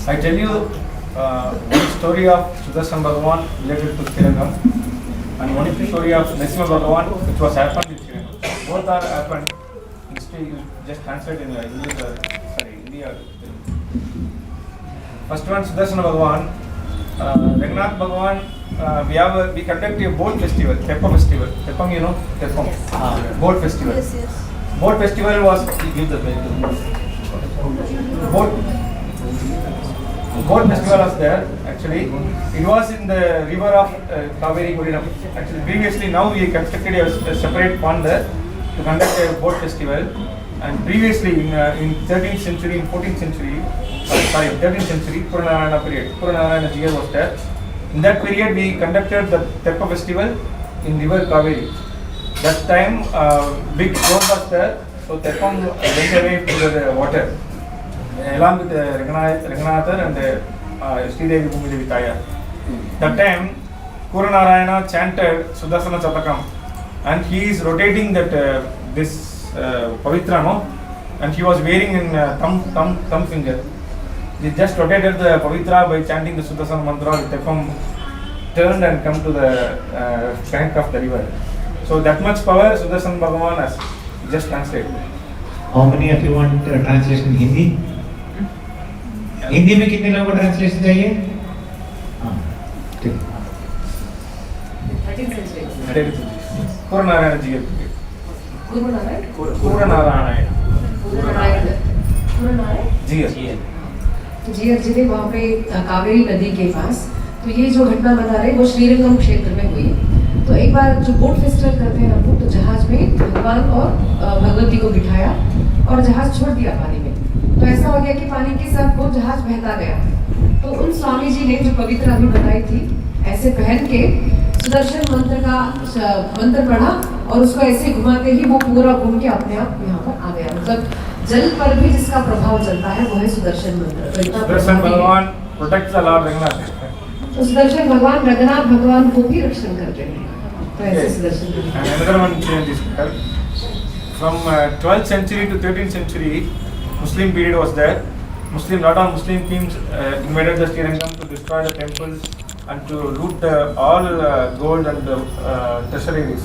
I tell you one story of Sudarshan Bhagavan related to Srirangam and one story of Narasimha Bhagavan which was happened in Srirangam. Both are happened. History you just translate in English or Hindi or First one Sudarshan Bhagavan. Ranganath Bhagavan. We conduct a boat festival, Teppam festival. Teppam, you know, Teppam. Yes. Boat festival. Yes. Boat festival was boat festival was there. Actually, it was in the river of Kaveri Korinam. Actually, previously now we constructed a separate pond there to conduct a boat festival. And previously in 13th century, in 14th century, 13th century, Puranarayana period, Puranarayana Jiya was there. In that period, we conducted the Teppa festival in river Kaveri. That time, big flood was there, so Teppam went away to the water, along with Ranganatha and Sridevi Bhumidevi Taya. That time, Puranarayana chanted Sudarsana Chatakam, and he is rotating that this Pavitra, no? And he was wearing in thumb finger. He just rotated the Pavitra by chanting the Sudarsana mantra. The Teppam turned and come to the bank of the river. So that much power Sudarshan Bhagavan has just translated. How many of you want translation in Hindi? Hindi में कितने लोगों को translation चाहिए? हाँ, ठीक है। Puranarayana जी के जीयर जिले वहाँ पे कावेरी नदी के पास। तो ये जो घटना बता रहे वो श्रीरंगम क्षेत्र में हुई। तो एक बार जो बोट फेस्टिवल करते हैं हम लोग, तो जहाज में भगवान और भगवती को बिठाया और जहाज छोड़ दिया पानी में। तो ऐसा हो गया कि पानी के साथ वो जहाज बहता गया। तो उन स्वामी जी ने जो पवित्र अभी बताई थी, ऐसे पहन के सुदर्शन मंत्र का मंत्र पढ़ा और उसको ऐसे घुमाते ही वो पूरा घूम के अपने आप यहाँ पर आ गया। मतलब जल पर भी जिसका प्रभाव चलता है वो है सुदर्शन मंत्र। सुदर्शन भगवान प्रोटेक्ट्स द लॉर्ड रंगनाथ। तो सुदर्शन भगवान रंगनाथ भगवान को भी रक्षण करते हैं। तो ऐसे Sudarshan another one change is from 12th century to 13th century, Muslim period was there. Lot of Muslim kings invaded the Srirangam to destroy the temples and to loot all gold and treasuries.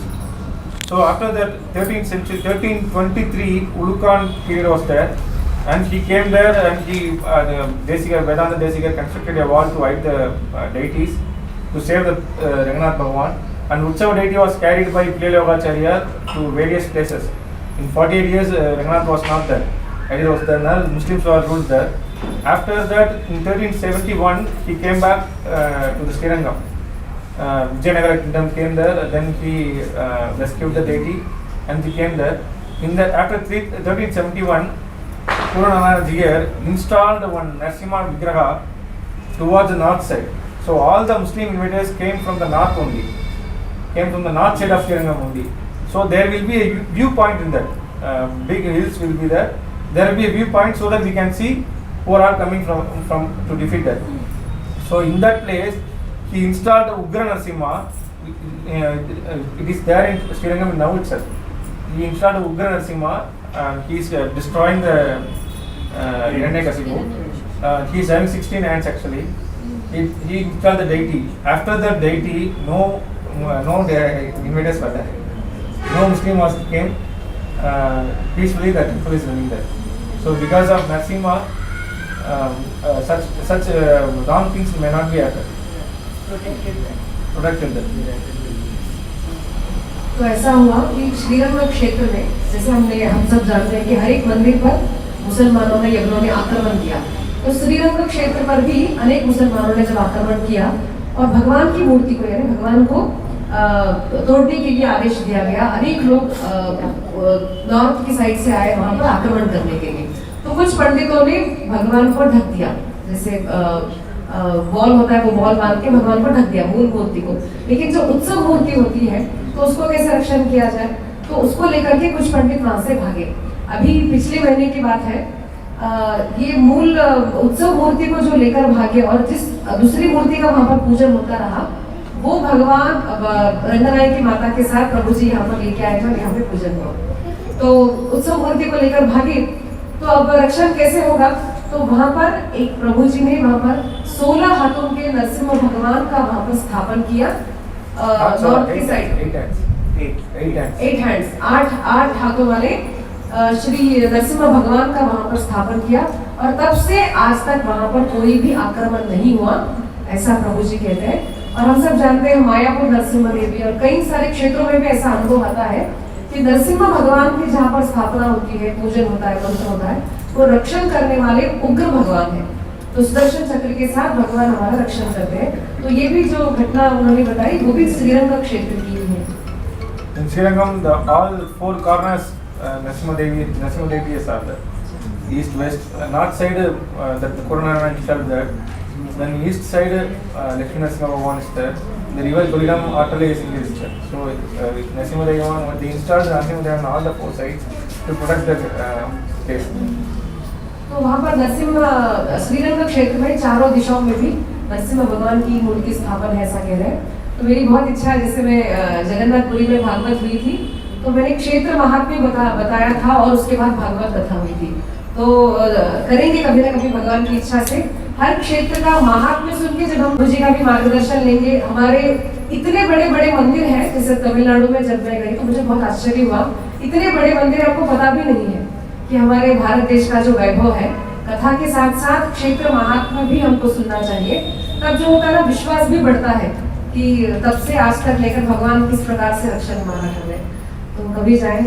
So after that 13th century, 1323, Ulukan period was there, and he came there and he Vedanta Desikar constructed a wall to hide the deities to save the Ranganath Bhagavan. And Utsava deity was carried by Pillai to various places. In 48 years, Ranganath was not there. It was there. Muslims were ruled there. After that, in 1371, he came back to the Srirangam. Vijayanagara kingdom came there. Then he rescued the deity, and he came there. After 1371, Puranarayana Jiyer installed one Narasimha Vigraha towards the north side. So all the Muslim invaders came from the north only. Came from the north side of Srirangam only. So there will be a viewpoint in that. Big hills will be there. There will be a viewpoint so that we can see who are all coming from to defeat that. So in that place, he installed Ugra Narasimha. It is there in Srirangam now itself. He installed Ugra Narasimha. He is destroying the Hiranyakasipu. He is having 16 hands actually. He installed the deity. After the deity, no invaders were there. No Muslim came. Peacefully the temple is running there. So because of Narasimha, such wrong things may not be happened. Protected them. तो ऐसा हुआ कि श्रीरंगम क्षेत्र में, जैसे हम सब जानते हैं कि हर एक मंदिर पर मुसलमानों ने यवनों ने आक्रमण किया। तो श्रीरंगम क्षेत्र पर भी अनेक मुसलमानों ने जब आक्रमण किया और भगवान की मूर्ति को यानी भगवान को तोड़ने के लिए आदेश दिया गया। अनेक लोग नॉर्थ की साइड से आए वहां पर आक्रमण करने के लिए। तो कुछ पंडितों ने भगवान को ढक दिया, जैसे बॉल होता है वो बॉल बांध के भगवान को ढक दिया मूल मूर्ति को। लेकिन जो उत्सव मूर्ति होती है तो उसको कैसे रक्षण किया जाए, तो उसको लेकर के कुछ पंडित वहां से भागे। अभी पिछले महीने की बात है, ये मूल उत्सव मूर्ति को जो लेकर भागे और जिस दूसरी मूर्ति का वहां पर पूजन होता रहा, वो भगवान रंगनाई की माता के साथ प्रभु जी यहाँ पर लेके आए थे और यहाँ पे पूजन हुआ। तो उत्सव मूर्ति को लेकर भागे, तो अब रक्षण कैसे होगा? तो तो वहाँ पर एक प्रभु जी ने वहाँ पर 16 हाथों के नरसिम्हा भगवान का वहाँ पर स्थापन किया नॉर्थ की साइड। 8 हैंड्स, 8 हाथों वाले श्री नरसिम्हा भगवान का वहाँ पर स्थापन किया और तब से आज तक वहाँ पर कोई भी आक्रमण नहीं हुआ, ऐसा प्रभु जी कहते हैं। और हम सब जानते हैं मायापुर नरसिम्हा देवी और कई सारे क्षेत्रों में भी ऐसा अनुभव आता है कि नरसिम्हा भगवान की जहाँ पर स्थापना होती है, पूजन होता है, मंत्र होता है, वो रक्षण करने वाले उग्र भगवान है। तो सुदर्शन चक्र के साथ भगवान हमारा रक्षण करते हैं। तो ये भी जो घटना उन्होंने बताई वो भी श्रीरंग क्षेत्र की ही है। In Srirangam, all 4 corners Narasimha Devi is there. East, west, north side that the Coronation itself there. Then east side Lakshmi Narasimha Bhagavan is there. The river Guriram artery is in this. So Narasimha Devi, they installed Narasimha Devi on all the 4 sides to protect the place. तो वहाँ पर नरसिम्हा श्रीरंग क्षेत्र में चारों दिशाओं में भी नरसिम्हा भगवान की मूर्ति स्थापन है, ऐसा कह रहे हैं। तो मेरी बहुत इच्छा है, जैसे मैं जगन्नाथपुरी में भागवत हुई थी तो मैंने क्षेत्र महात्म्य बताया था और उसके बाद भागवत कथा हुई थी। तो करेंगे कभी ना कभी भगवान की इच्छा से हर क्षेत्र का महात्म्य सुन के, जब हम गुरु जी का भी मार्गदर्शन लेंगे। हमारे इतने बड़े बड़े मंदिर हैं, जैसे तमिलनाडु में जब मैं गई तो मुझे बहुत आश्चर्य हुआ, इतने बड़े मंदिर आपको पता भी नहीं है कि हमारे भारत देश का जो वैभव है। कथा के साथ साथ क्षेत्र महात्म्य भी हमको सुनना चाहिए, तब जो होता है ना, विश्वास भी बढ़ता है कि तब से आज तक लेकर भगवान किस प्रकार से रक्षण हमारा कर रहे हैं। तो कभी जाए